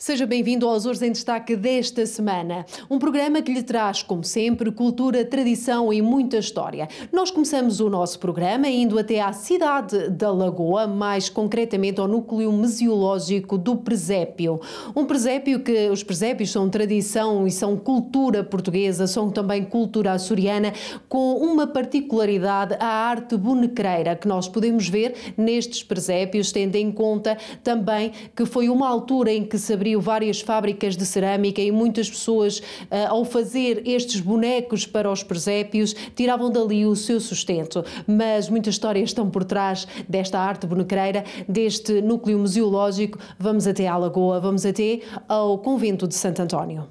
Seja bem-vindo aos Açores em Destaque desta semana. Um programa que lhe traz, como sempre, cultura, tradição e muita história. Nós começamos o nosso programa indo até à cidade da Lagoa, mais concretamente ao núcleo museológico do Presépio. Um presépio que os presépios são tradição e são cultura portuguesa, são também cultura açoriana, com uma particularidade, a arte bonecreira, que nós podemos ver nestes presépios, tendo em conta também que foi uma altura em que se abriu várias fábricas de cerâmica e muitas pessoas, ao fazer estes bonecos para os presépios, tiravam dali o seu sustento. Mas muitas histórias estão por trás desta arte bonecreira, deste núcleo museológico. Vamos até à Lagoa, vamos até ao convento de Santo António.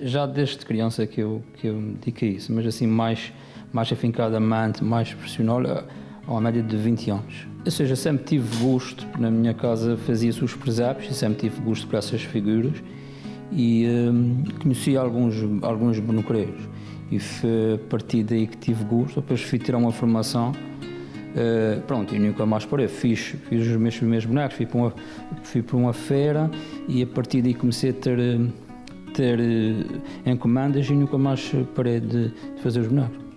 Já desde criança que eu me dedico a isso, mas assim mais afincadamente, mais profissional, há uma média de 20 anos. Ou seja, sempre tive gosto, na minha casa fazia-se os presépios, e sempre tive gosto por essas figuras e conheci alguns bonecreiros. E foi a partir daí que tive gosto, depois fui tirar uma formação, pronto, e nunca mais parei. Fiz os meus primeiros bonecos, fui para uma feira e a partir daí comecei a ter encomendas e nunca mais parei de fazer os bonecos.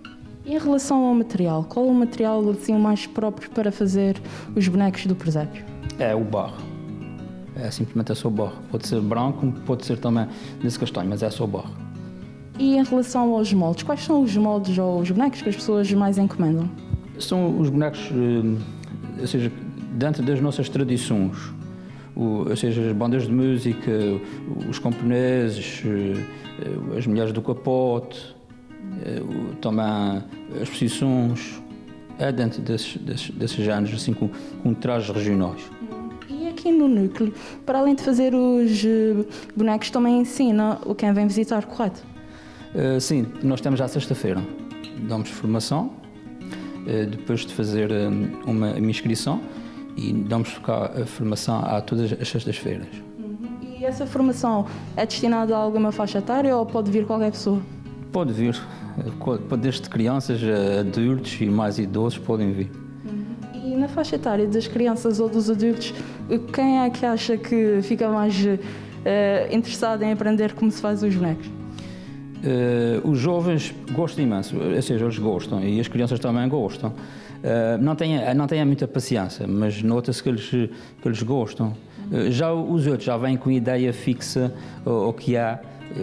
Em relação ao material, qual é o material assim, mais próprio para fazer os bonecos do presépio? É o barro. É simplesmente só barro. Pode ser branco, pode ser também desse castanho, mas é só barro. E em relação aos moldes, quais são os moldes ou os bonecos que as pessoas mais encomendam? São os bonecos, ou seja, dentro das nossas tradições. Ou seja, as bandas de música, os camponeses, as mulheres do capote, também as procissões, é dentro desses géneros, assim, com trajes regionais. E aqui no núcleo, para além de fazer os bonecos, também ensina o quem vem visitar, correto? Sim, nós temos já sexta-feira, damos formação, depois de fazer uma inscrição, e damos a formação a todas as sextas-feiras. E essa formação é destinada a alguma faixa etária ou pode vir qualquer pessoa? Pode vir, desde crianças, adultos e mais idosos podem vir. E na faixa etária das crianças ou dos adultos, quem é que acha que fica mais interessado em aprender como se faz os bonecos? Os jovens gostam imenso, ou seja, eles gostam e as crianças também gostam. Não têm muita paciência, mas nota-se que eles gostam. Já os outros já vêm com ideia fixa o que há,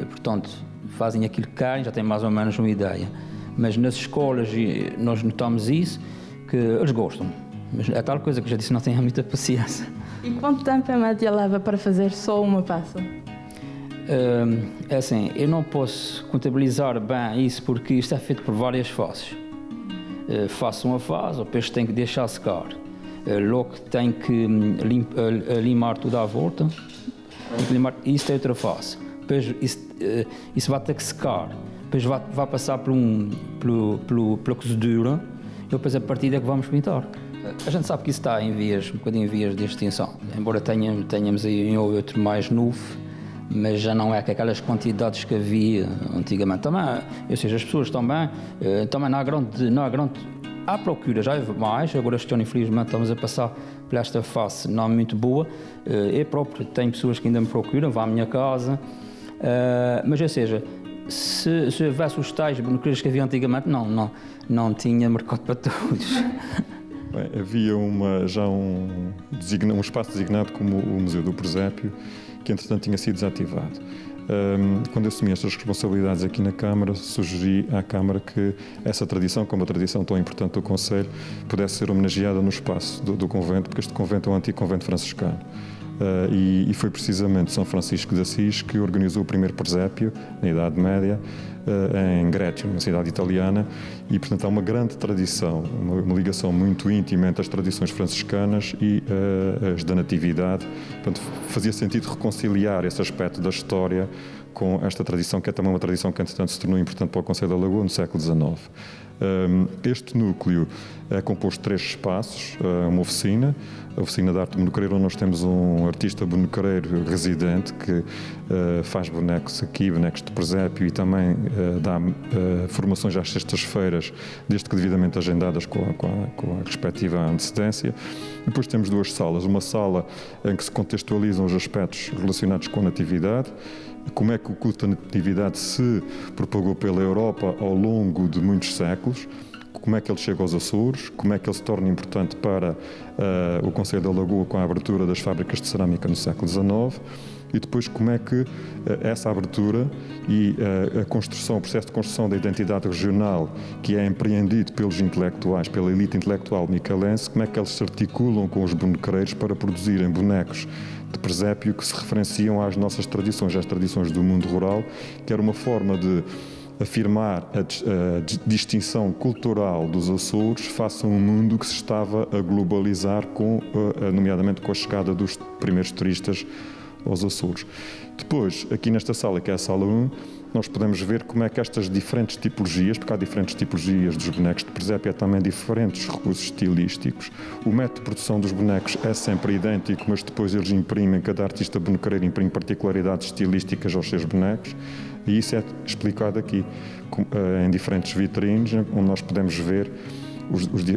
portanto, fazem aquilo que querem, já têm mais ou menos uma ideia. Mas nas escolas nós notamos isso, que eles gostam. Mas é tal coisa que já disse, não têm muita paciência. E quanto tempo em média leva para fazer só uma peça? É assim, eu não posso contabilizar bem isso porque isto é feito por várias fases. Faço uma fase, depois tenho que deixar secar. Logo tenho que limar tudo à volta. Isso é outra fase. Depois isso vai ter que secar. Depois vai passar pela cozedura e depois a partir daí que vamos pintar. A gente sabe que isso está em vias, um bocadinho em vias de extinção. Embora tenhamos aí um ou outro mais novo, mas já não é com aquelas quantidades que havia antigamente. Também, ou seja, as pessoas também não há grande há procura, já houve mais, agora este ano infelizmente estamos a passar por esta fase não muito boa. Eu próprio tenho pessoas que ainda me procuram, vão à minha casa, mas ou seja, se houvesse os tais bonecreiros que havia antigamente, não tinha mercado para todos. Bem, havia já um espaço designado como o Museu do Presépio, que entretanto tinha sido desativado. Quando eu assumi estas responsabilidades aqui na Câmara, sugeri à Câmara que essa tradição, como a tradição tão importante do Conselho, pudesse ser homenageada no espaço do convento, porque este convento é um antigo convento franciscano. E foi precisamente São Francisco de Assis que organizou o primeiro presépio, na Idade Média, em Grécia, uma cidade italiana, e portanto há uma grande tradição, uma ligação muito íntima entre as tradições franciscanas e as da Natividade. Portanto, fazia sentido reconciliar esse aspecto da história com esta tradição, que é também uma tradição que entretanto se tornou importante para o Conselho da Lagoa no século XIX. Este núcleo é composto de 3 espaços, uma oficina, a oficina de arte bonecareira, onde nós temos um artista bonecareiro residente que faz bonecos aqui, bonecos de presépio, e também dá formações às sextas-feiras, desde que devidamente agendadas com a respectiva antecedência. Depois temos 2 salas, uma sala em que se contextualizam os aspectos relacionados com a natividade, como é que o culto da natividade se propagou pela Europa ao longo de muitos séculos, como é que ele chega aos Açores, como é que ele se torna importante para o Concelho da Lagoa com a abertura das fábricas de cerâmica no século XIX, e depois como é que essa abertura e a construção, o processo de construção da identidade regional que é empreendido pelos intelectuais, pela elite intelectual micalense, como é que eles se articulam com os bonecareiros para produzirem bonecos de presépio que se referenciam às nossas tradições, às tradições do mundo rural, que era uma forma de afirmar a distinção cultural dos Açores face a um mundo que se estava a globalizar, nomeadamente com a chegada dos primeiros turistas aos Açores. Depois, aqui nesta sala, que é a sala 1, nós podemos ver como é que estas diferentes tipologias, porque há diferentes tipologias dos bonecos de presépio, há também diferentes recursos estilísticos. O método de produção dos bonecos é sempre idêntico, mas depois eles imprimem, cada artista bonecareiro imprime particularidades estilísticas aos seus bonecos, e isso é explicado aqui em diferentes vitrines, onde nós podemos ver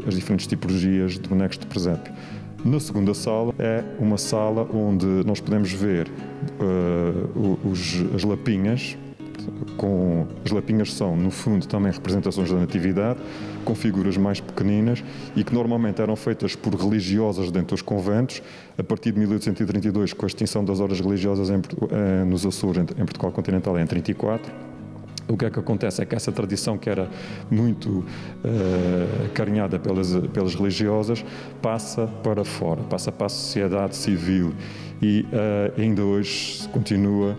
as diferentes tipologias de bonecos de presépio. Na segunda sala é uma sala onde nós podemos ver as lapinhas. As lapinhas são, no fundo, também representações da natividade, com figuras mais pequeninas e que normalmente eram feitas por religiosas dentro dos conventos. A partir de 1832, com a extinção das horas religiosas nos Açores, em Portugal continental, é em 34. O que é que acontece é que essa tradição, que era muito carinhada pelas religiosas, passa para fora, passa para a sociedade civil e ainda hoje se continua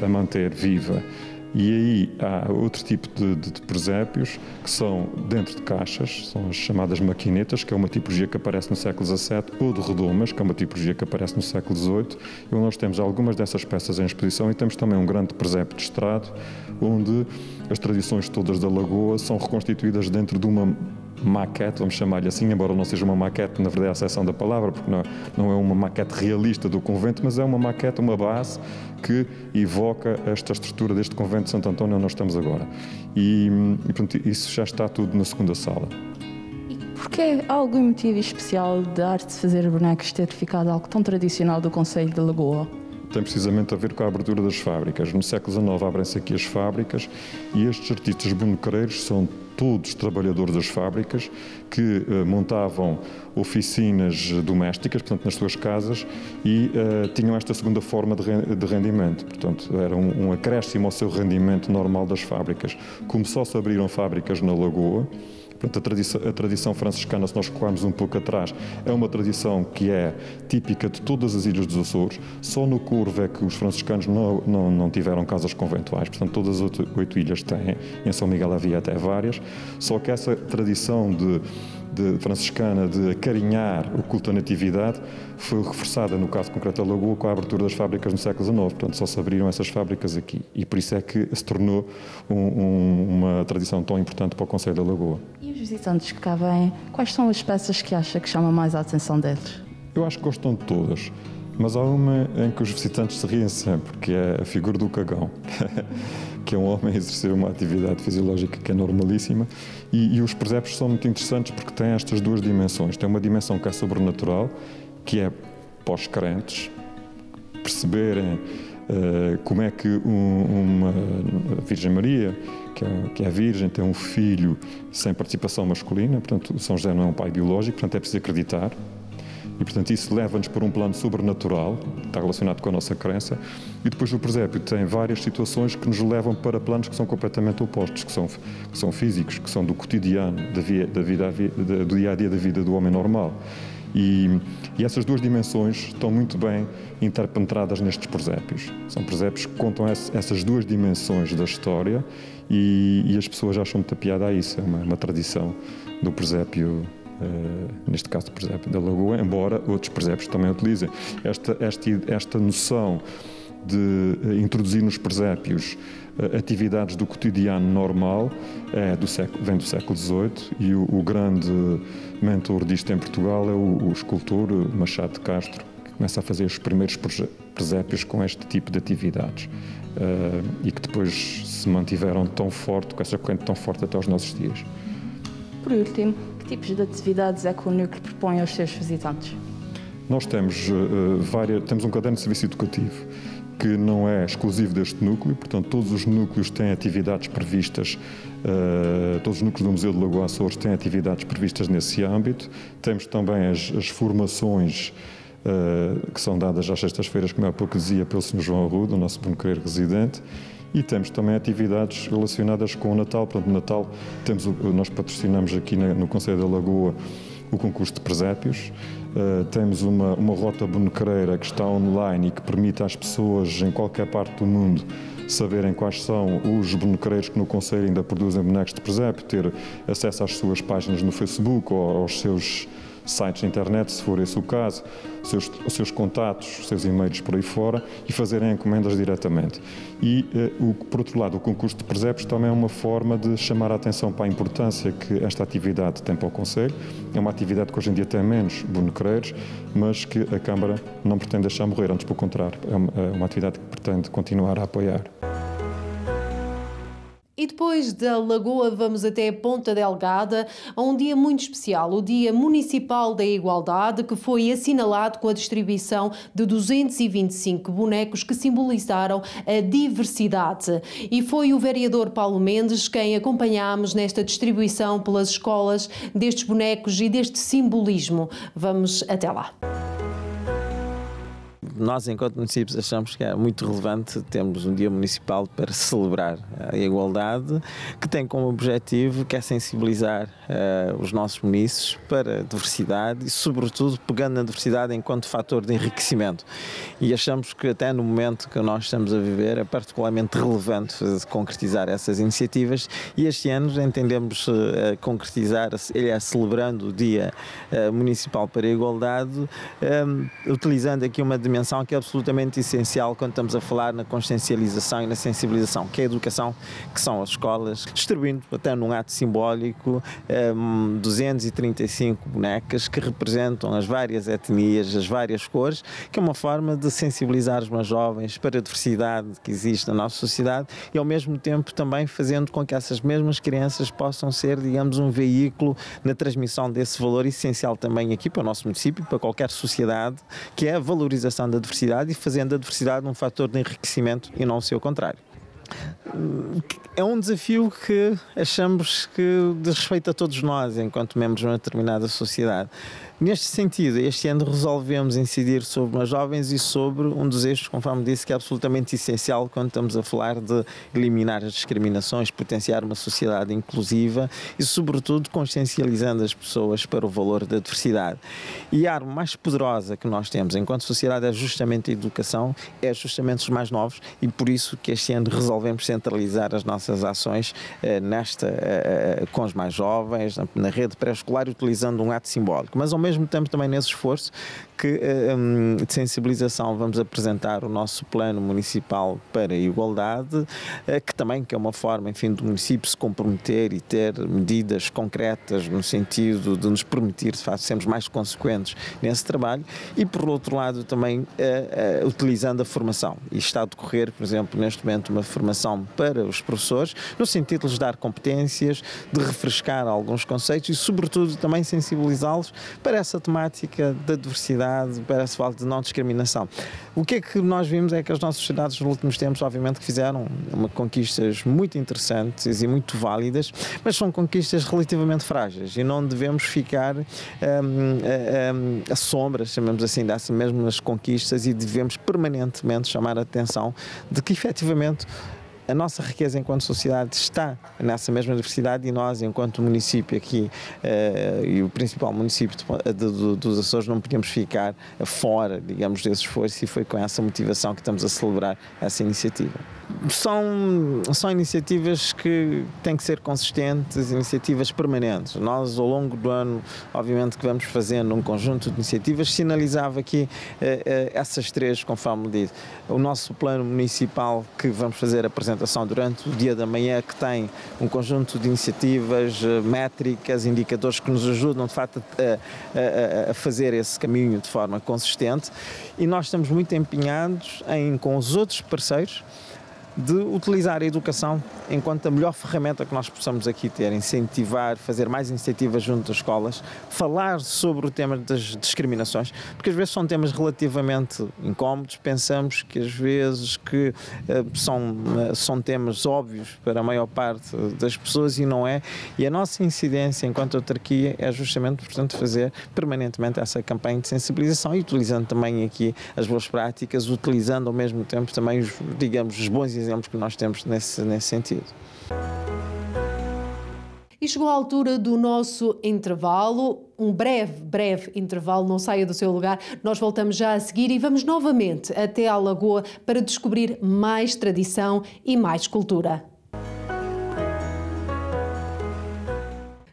a manter viva. E aí há outro tipo de presépios que são dentro de caixas, são as chamadas maquinetas, que é uma tipologia que aparece no século XVII, ou de redomas, que é uma tipologia que aparece no século XVIII, e onde nós temos algumas dessas peças em exposição, e temos também um grande presépio de estrado, onde as tradições todas da Lagoa são reconstituídas dentro de uma maquete, vamos chamar-lhe assim, embora não seja uma maquete, na verdade, a acessão da palavra, porque não é uma maquete realista do convento, mas é uma maquete, uma base que evoca esta estrutura deste convento de Santo António onde nós estamos agora. E portanto, isso já está tudo na segunda sala. E porquê há algum motivo especial da arte de fazer bonecos ter ficado algo tão tradicional do Concelho da Lagoa? Tem precisamente a ver com a abertura das fábricas. No século XIX abrem-se aqui as fábricas e estes artistas bonecareiros são todos trabalhadores das fábricas que montavam oficinas domésticas, portanto, nas suas casas, e tinham esta segunda forma de rendimento. Portanto, era um acréscimo ao seu rendimento normal das fábricas. Como só se abriram fábricas na Lagoa, portanto, a tradição franciscana, se nós recuarmos um pouco atrás, é uma tradição que é típica de todas as ilhas dos Açores. Só no Corvo é que os franciscanos não tiveram casas conventuais, portanto, todas as 8 ilhas têm. Em São Miguel havia até várias. Só que essa tradição franciscana de acarinhar o culto à natividade foi reforçada, no caso concreto da Lagoa, com a abertura das fábricas no século XIX. Portanto, só se abriram essas fábricas aqui. E por isso é que se tornou uma tradição tão importante para o Concelho da Lagoa. E os visitantes que cá vêm, quais são as peças que acha que chamam mais a atenção deles? Eu acho que gostam de todas, mas há uma em que os visitantes se riem sempre, que é a figura do cagão, que é um homem a exercer uma atividade fisiológica que é normalíssima, e os presépios são muito interessantes porque têm estas duas dimensões. Tem uma dimensão que é sobrenatural, que é para os crentes perceberem como é que uma Virgem Maria, que é virgem, tem um filho sem participação masculina, portanto, São José não é um pai biológico, portanto, é preciso acreditar. E, portanto, isso leva-nos para um plano sobrenatural, está relacionado com a nossa crença. E depois o presépio tem várias situações que nos levam para planos que são completamente opostos, que são físicos, que são do cotidiano, do dia-a-dia da vida do homem normal. E essas duas dimensões estão muito bem interpenetradas nestes presépios. São presépios que contam essas duas dimensões da história e as pessoas acham muita piada a isso. É uma tradição do presépio, neste caso do presépio da Lagoa, embora outros presépios também utilizem. Esta noção de introduzir nos presépios atividades do cotidiano normal, vem do século XVIII, e o grande mentor disto em Portugal é o escultor Machado de Castro, que começa a fazer os primeiros presépios com este tipo de atividades, e que depois se mantiveram tão forte, com essa corrente tão forte até aos nossos dias. Por último, que tipos de atividades é que o núcleo propõe aos seus visitantes? Nós temos temos um caderno de serviço educativo que não é exclusivo deste núcleo, portanto todos os núcleos têm atividades previstas, todos os núcleos do Museu de Lagoa Açores têm atividades previstas nesse âmbito. Temos também as formações que são dadas às sextas-feiras, como há pouco dizia, pelo Sr. João Arruda, o nosso bonequeiro residente, e temos também atividades relacionadas com o Natal. Portanto, no Natal nós patrocinamos aqui no Concelho da Lagoa o concurso de presépios. Temos uma rota bonequeira que está online e que permite às pessoas em qualquer parte do mundo saberem quais são os bonequeiros que no concelho ainda produzem bonecos de presépio, ter acesso às suas páginas no Facebook ou aos seus sites de internet, se for esse o caso, os seus contatos, os seus e-mails por aí fora, e fazerem encomendas diretamente. E, por outro lado, o concurso de presépios também é uma forma de chamar a atenção para a importância que esta atividade tem para o concelho. É uma atividade que hoje em dia tem menos bonequeiros, mas que a Câmara não pretende deixar morrer, antes pelo contrário, é uma atividade que pretende continuar a apoiar. E depois da Lagoa vamos até Ponta Delgada, a um dia muito especial, o Dia Municipal da Igualdade, que foi assinalado com a distribuição de 225 bonecos que simbolizaram a diversidade. E foi o vereador Paulo Mendes quem acompanhámos nesta distribuição pelas escolas destes bonecos e deste simbolismo. Vamos até lá. Nós, enquanto municípios, achamos que é muito relevante termos um dia municipal para celebrar a igualdade, que tem como objetivo que é sensibilizar os nossos munícipes para a diversidade e, sobretudo, pegando na diversidade enquanto fator de enriquecimento. E achamos que até no momento que nós estamos a viver é particularmente relevante concretizar essas iniciativas, e este ano entendemos concretizar, celebrando o Dia Municipal para a Igualdade, utilizando aqui uma dimensão que é absolutamente essencial quando estamos a falar na consciencialização e na sensibilização, que é a educação, que são as escolas, distribuindo até num ato simbólico 235 bonecas que representam as várias etnias, as várias cores, que é uma forma de sensibilizar os mais jovens para a diversidade que existe na nossa sociedade e, ao mesmo tempo, também fazendo com que essas mesmas crianças possam ser, digamos, um veículo na transmissão desse valor essencial também aqui para o nosso município, para qualquer sociedade, que é a valorização da diversidade e fazendo a diversidade um fator de enriquecimento e não o seu contrário. É um desafio que achamos que diz respeito a todos nós, enquanto membros de uma determinada sociedade. Neste sentido, este ano resolvemos incidir sobre os jovens e sobre um dos eixos, conforme disse, que é absolutamente essencial quando estamos a falar de eliminar as discriminações, potenciar uma sociedade inclusiva e, sobretudo, consciencializando as pessoas para o valor da diversidade. E a arma mais poderosa que nós temos enquanto sociedade é justamente a educação, é justamente os mais novos, e por isso que este ano resolvemos centralizar as nossas ações com os mais jovens, na rede pré-escolar, utilizando um ato simbólico. Mas, ao mesmo tempo, também nesse esforço de sensibilização, vamos apresentar o nosso Plano Municipal para a Igualdade, que é uma forma, enfim, do município se comprometer e ter medidas concretas no sentido de nos permitir, de facto, sermos mais consequentes nesse trabalho e, por outro lado, também utilizando a formação. E está a decorrer, por exemplo, neste momento, uma formação para os professores, no sentido de lhes dar competências, de refrescar alguns conceitos e, sobretudo, também sensibilizá-los para essa temática da diversidade, para esse falta de não discriminação. O que é que nós vimos é que as nossas sociedades nos últimos tempos, obviamente, que fizeram conquistas muito interessantes e muito válidas, mas são conquistas relativamente frágeis e não devemos ficar à sombra, chamamos assim, dessas mesmas conquistas, e devemos permanentemente chamar a atenção de que, efetivamente, a nossa riqueza enquanto sociedade está nessa mesma diversidade e nós, enquanto município aqui, e o principal município dos Açores, não podemos ficar fora, digamos, desse esforço, e foi com essa motivação que estamos a celebrar essa iniciativa. São iniciativas que têm que ser consistentes, iniciativas permanentes. Nós, ao longo do ano, obviamente que vamos fazendo um conjunto de iniciativas. Sinalizava aqui essas três, conforme disse. O nosso plano municipal, que vamos fazer apresentar apresentação durante o dia da manhã, que tem um conjunto de iniciativas, métricas, indicadores que nos ajudam, de facto, a fazer esse caminho de forma consistente. E nós estamos muito empenhados com os outros parceiros de utilizar a educação enquanto a melhor ferramenta que nós possamos aqui ter, incentivar, fazer mais iniciativas junto das escolas, falar sobre o tema das discriminações, porque às vezes são temas relativamente incómodos, pensamos que às vezes que são temas óbvios para a maior parte das pessoas e não é, e a nossa incidência enquanto autarquia é justamente, portanto, fazer permanentemente essa campanha de sensibilização e utilizando também aqui as boas práticas, utilizando ao mesmo tempo também os bons exemplos que nós temos nesse sentido. E chegou a altura do nosso intervalo, um breve intervalo, não saia do seu lugar. Nós voltamos já a seguir e vamos novamente até à Lagoa para descobrir mais tradição e mais cultura.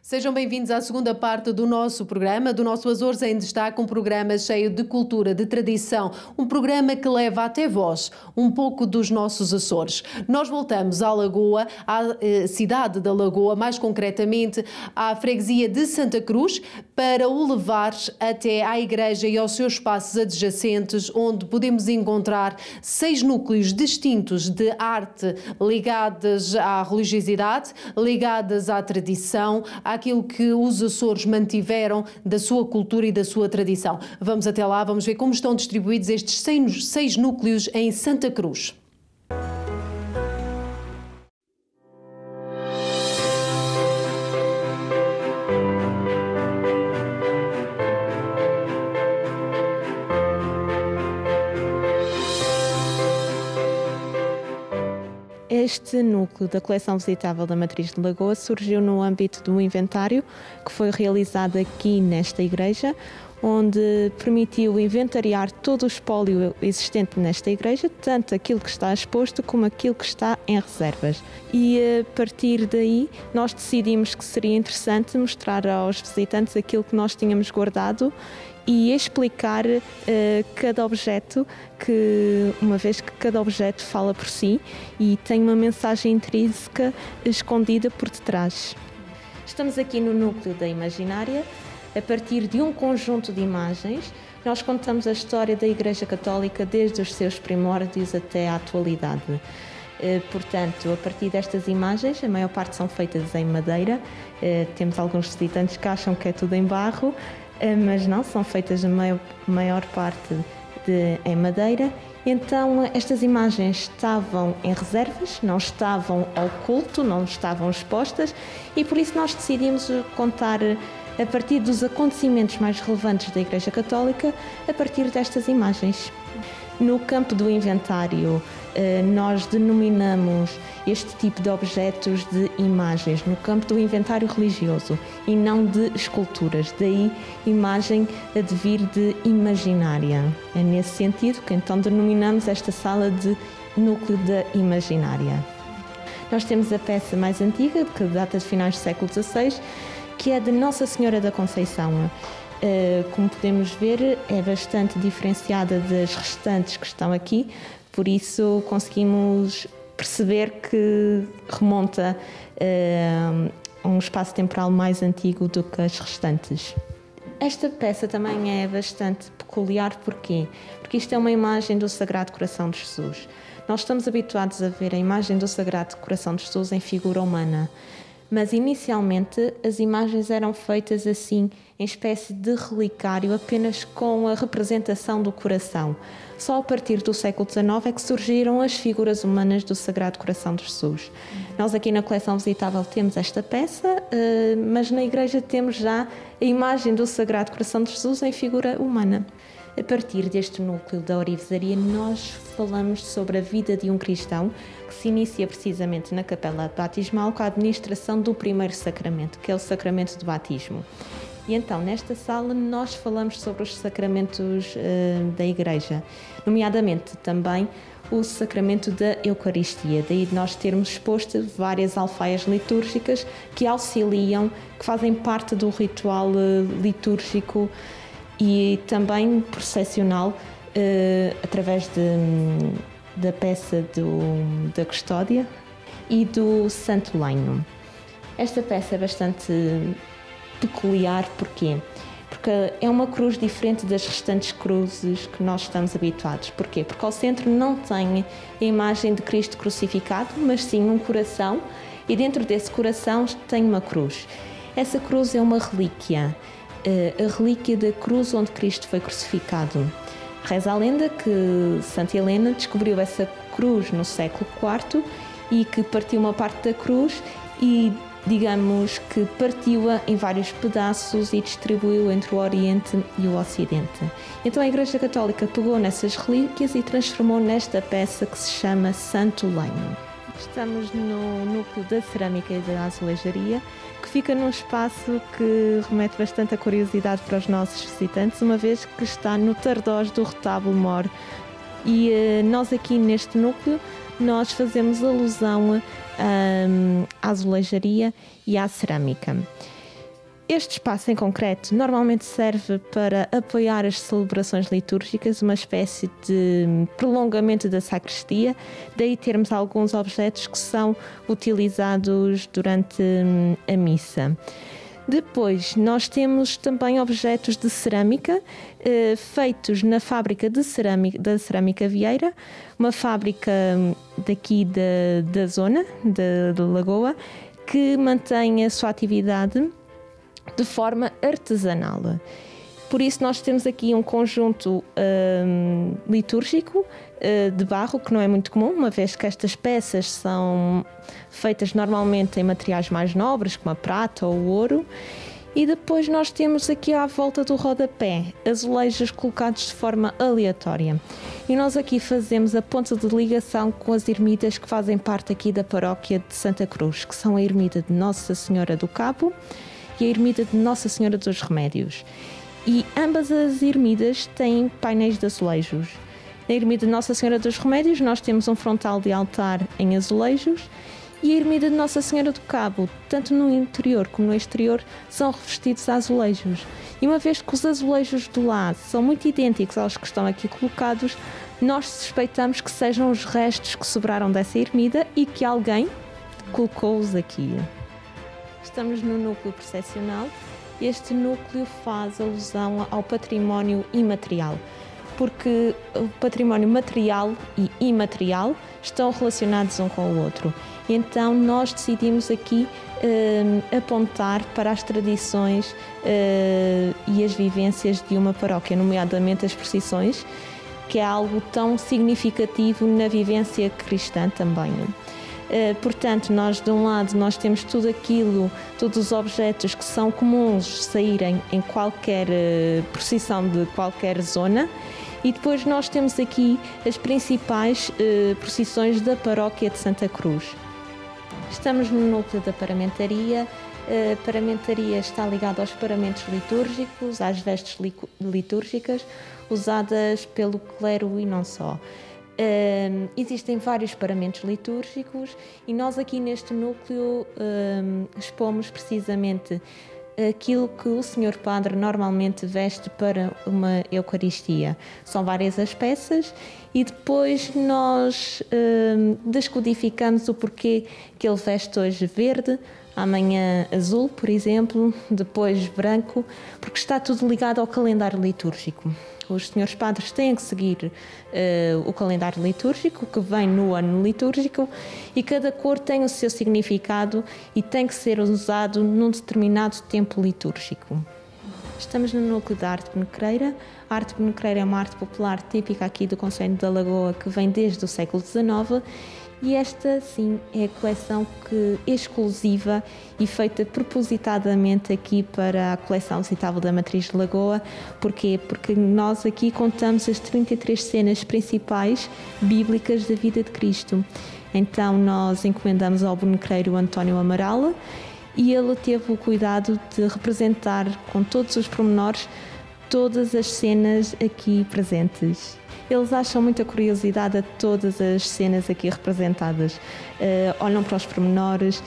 Sejam bem-vindos à segunda parte do nosso programa, do nosso Açores em Destaque, um programa cheio de cultura, de tradição, um programa que leva até vós um pouco dos nossos Açores. Nós voltamos à Lagoa, à cidade da Lagoa, mais concretamente à freguesia de Santa Cruz, para o levar até à igreja e aos seus espaços adjacentes, onde podemos encontrar 6 núcleos distintos de arte ligadas à religiosidade, ligadas à tradição, àquilo que os Açores mantiveram da sua cultura e da sua tradição. Vamos até lá, vamos ver como estão distribuídos estes 6 núcleos em Santa Cruz. Este núcleo da coleção visitável da Matriz de Lagoa surgiu no âmbito de um inventário que foi realizado aqui nesta igreja, onde permitiu inventariar todo o espólio existente nesta igreja, tanto aquilo que está exposto como aquilo que está em reservas. E a partir daí nós decidimos que seria interessante mostrar aos visitantes aquilo que nós tínhamos guardado e explicar cada objeto, uma vez que cada objeto fala por si e tem uma mensagem intrínseca escondida por detrás. Estamos aqui no núcleo da Imaginária. A partir de um conjunto de imagens, nós contamos a história da Igreja Católica desde os seus primórdios até à atualidade. Portanto, a partir destas imagens, a maior parte são feitas em madeira. Temos alguns visitantes que acham que é tudo em barro, mas não, são feitas a maior parte em madeira. Então, estas imagens estavam em reservas, não estavam ao culto, não estavam expostas, e por isso nós decidimos contar a partir dos acontecimentos mais relevantes da Igreja Católica, a partir destas imagens. No campo do inventário, nós denominamos este tipo de objetos de imagens, no campo do inventário religioso e não de esculturas, daí imagem a devir de imaginária. É nesse sentido que então denominamos esta sala de núcleo da imaginária. Nós temos a peça mais antiga, que data de finais do século XVI, que é de Nossa Senhora da Conceição. Como podemos ver, é bastante diferenciada das restantes que estão aqui, por isso conseguimos perceber que remonta a um espaço temporal mais antigo do que as restantes. Esta peça também é bastante peculiar, porquê? Porque isto é uma imagem do Sagrado Coração de Jesus. Nós estamos habituados a ver a imagem do Sagrado Coração de Jesus em figura humana, mas inicialmente as imagens eram feitas assim, em espécie de relicário, apenas com a representação do coração. Só a partir do século XIX é que surgiram as figuras humanas do Sagrado Coração de Jesus. Nós aqui na coleção visitável temos esta peça, mas na igreja temos já a imagem do Sagrado Coração de Jesus em figura humana. A partir deste núcleo da orivesaria, nós falamos sobre a vida de um cristão que se inicia precisamente na capela batismal com a administração do primeiro sacramento, que é o sacramento do batismo. E então, nesta sala, nós falamos sobre os sacramentos da Igreja, nomeadamente também o sacramento da Eucaristia. Daí nós termos exposto várias alfaias litúrgicas que auxiliam, que fazem parte do ritual litúrgico e também processional através da peça da Custódia e do Santo Lenho. Esta peça é bastante peculiar, porquê? Porque é uma cruz diferente das restantes cruzes que nós estamos habituados. Porquê? Porque ao centro não tem a imagem de Cristo crucificado, mas sim um coração, e dentro desse coração tem uma cruz. Essa cruz é uma relíquia, a relíquia da cruz onde Cristo foi crucificado. Reza a lenda que Santa Helena descobriu essa cruz no século IV e que partiu uma parte da cruz e, digamos, que partiu-a em vários pedaços e distribuiu entre o Oriente e o Ocidente. Então a Igreja Católica pegou nessas relíquias e transformou nesta peça que se chama Santo Lenho. Estamos no núcleo da cerâmica e da azulejaria, que fica num espaço que remete bastante a curiosidade para os nossos visitantes, uma vez que está no tardós do retábulo mor. E nós aqui neste núcleo, nós fazemos alusão à azulejaria e à cerâmica. Este espaço em concreto normalmente serve para apoiar as celebrações litúrgicas, uma espécie de prolongamento da sacristia, daí termos alguns objetos que são utilizados durante a missa. Depois, nós temos também objetos de cerâmica feitos na fábrica da Cerâmica Vieira, uma fábrica daqui da zona, da Lagoa, que mantém a sua atividade de forma artesanal. Por isso nós temos aqui um conjunto litúrgico de barro, que não é muito comum, uma vez que estas peças são feitas normalmente em materiais mais nobres, como a prata ou o ouro. E depois nós temos aqui à volta do rodapé azulejos colocados de forma aleatória. E nós aqui fazemos a ponta de ligação com as ermidas que fazem parte aqui da paróquia de Santa Cruz, que são a ermida de Nossa Senhora do Cabo e a ermida de Nossa Senhora dos Remédios. E ambas as ermidas têm painéis de azulejos. Na ermida de Nossa Senhora dos Remédios nós temos um frontal de altar em azulejos, e a ermida de Nossa Senhora do Cabo, tanto no interior como no exterior, são revestidos a azulejos. E uma vez que os azulejos do lado são muito idênticos aos que estão aqui colocados, nós suspeitamos que sejam os restos que sobraram dessa ermida e que alguém colocou-os aqui. Estamos no núcleo processional. Este núcleo faz alusão ao património imaterial, porque o património material e imaterial estão relacionados um com o outro. Então nós decidimos aqui apontar para as tradições e as vivências de uma paróquia, nomeadamente as procissões, que é algo tão significativo na vivência cristã também. Portanto, nós de um lado nós temos tudo aquilo, todos os objetos que são comuns saírem em qualquer procissão de qualquer zona, e depois nós temos aqui as principais procissões da paróquia de Santa Cruz. Estamos no núcleo da paramentaria. A paramentaria está ligada aos paramentos litúrgicos, às vestes litúrgicas usadas pelo clero e não só. Existem vários paramentos litúrgicos e nós aqui neste núcleo expomos precisamente aquilo que o Senhor Padre normalmente veste para uma Eucaristia. São várias as peças e depois nós descodificamos o porquê que ele veste hoje verde, amanhã azul, por exemplo, depois branco, porque está tudo ligado ao calendário litúrgico. Os senhores padres têm que seguir o calendário litúrgico, que vem no ano litúrgico, e cada cor tem o seu significado e tem que ser usado num determinado tempo litúrgico. Estamos no núcleo da arte penecreira. A arte penecreira é uma arte popular típica aqui do concelho da Lagoa, que vem desde o século XIX. E esta, sim, é a coleção exclusiva e feita propositadamente aqui para a coleção visitável da Matriz de Lagoa. Porquê? Porque nós aqui contamos as 33 cenas principais bíblicas da vida de Cristo. Então nós encomendamos ao bonecreiro António Amaral e ele teve o cuidado de representar com todos os pormenores todas as cenas aqui presentes. Eles acham muita curiosidade a todas as cenas aqui representadas. Olham para os pormenores,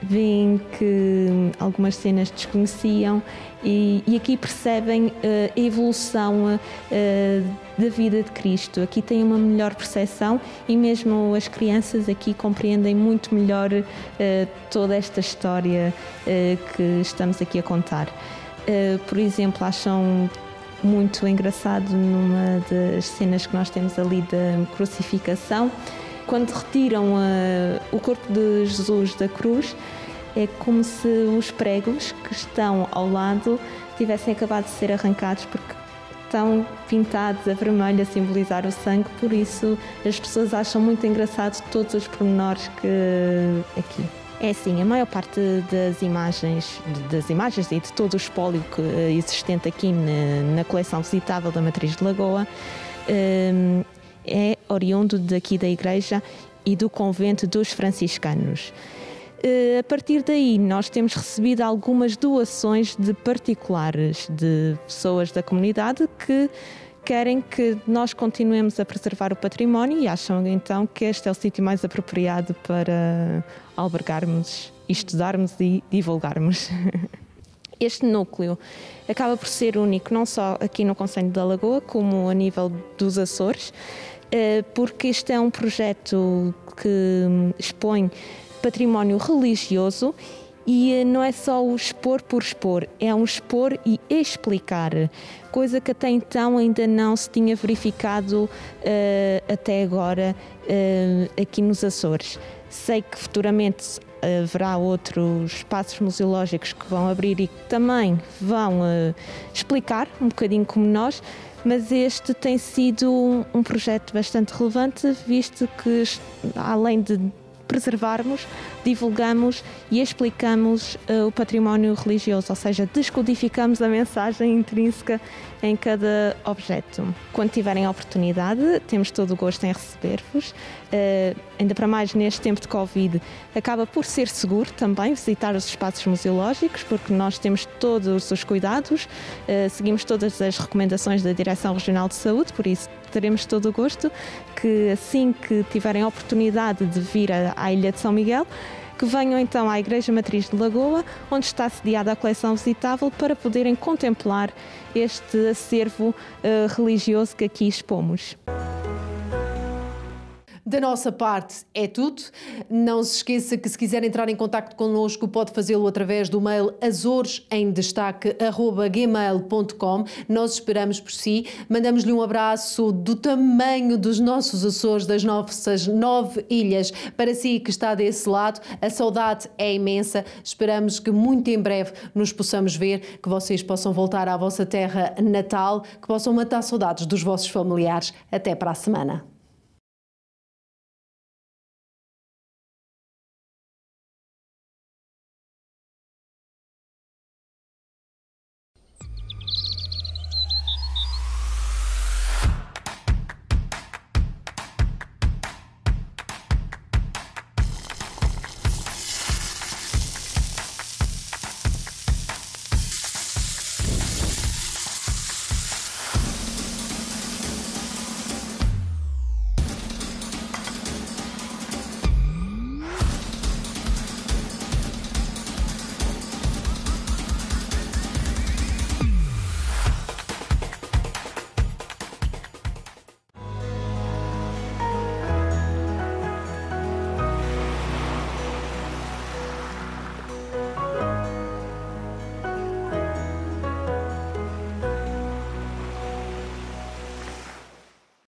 veem que algumas cenas desconheciam e aqui percebem a evolução da vida de Cristo. Aqui têm uma melhor percepção e mesmo as crianças aqui compreendem muito melhor toda esta história que estamos aqui a contar. Por exemplo, acham muito engraçado numa das cenas que nós temos ali da crucificação, quando retiram o corpo de Jesus da cruz, é como se os pregos que estão ao lado tivessem acabado de ser arrancados porque estão pintados a vermelho a simbolizar o sangue, por isso as pessoas acham muito engraçado todos os pormenores que aqui. É assim, a maior parte das imagens e de todo o espólio existente aqui na coleção visitável da Matriz de Lagoa é oriundo daqui da igreja e do convento dos franciscanos. A partir daí, nós temos recebido algumas doações de particulares, de pessoas da comunidade que querem que nós continuemos a preservar o património e acham então que este é o sítio mais apropriado para albergarmos, estudarmos e divulgarmos. Este núcleo acaba por ser único não só aqui no Concelho da Lagoa, como a nível dos Açores, porque este é um projeto que expõe património religioso e não é só o expor por expor, é um expor e explicar, coisa que até então ainda não se tinha verificado até agora aqui nos Açores. Sei que futuramente haverá outros espaços museológicos que vão abrir e que também vão explicar um bocadinho como nós, mas este tem sido um projeto bastante relevante, visto que além de preservarmos, divulgamos e explicamos o património religioso, ou seja, descodificamos a mensagem intrínseca em cada objeto. Quando tiverem a oportunidade, temos todo o gosto em receber-vos. Ainda para mais neste tempo de Covid, acaba por ser seguro também visitar os espaços museológicos, porque nós temos todos os cuidados, seguimos todas as recomendações da Direção Regional de Saúde, por isso teremos todo o gosto que assim que tiverem a oportunidade de vir à Ilha de São Miguel, que venham então à Igreja Matriz de Lagoa, onde está sediada a coleção visitável, para poderem contemplar este acervo religioso que aqui expomos. Da nossa parte é tudo. Não se esqueça que se quiser entrar em contacto connosco pode fazê-lo através do mail azoresemdestaque@gmail.com. Nós esperamos por si. Mandamos-lhe um abraço do tamanho dos nossos Açores, das nossas 9 ilhas. Para si que está desse lado, a saudade é imensa. Esperamos que muito em breve nos possamos ver, que vocês possam voltar à vossa terra natal, que possam matar saudades dos vossos familiares. Até para a semana.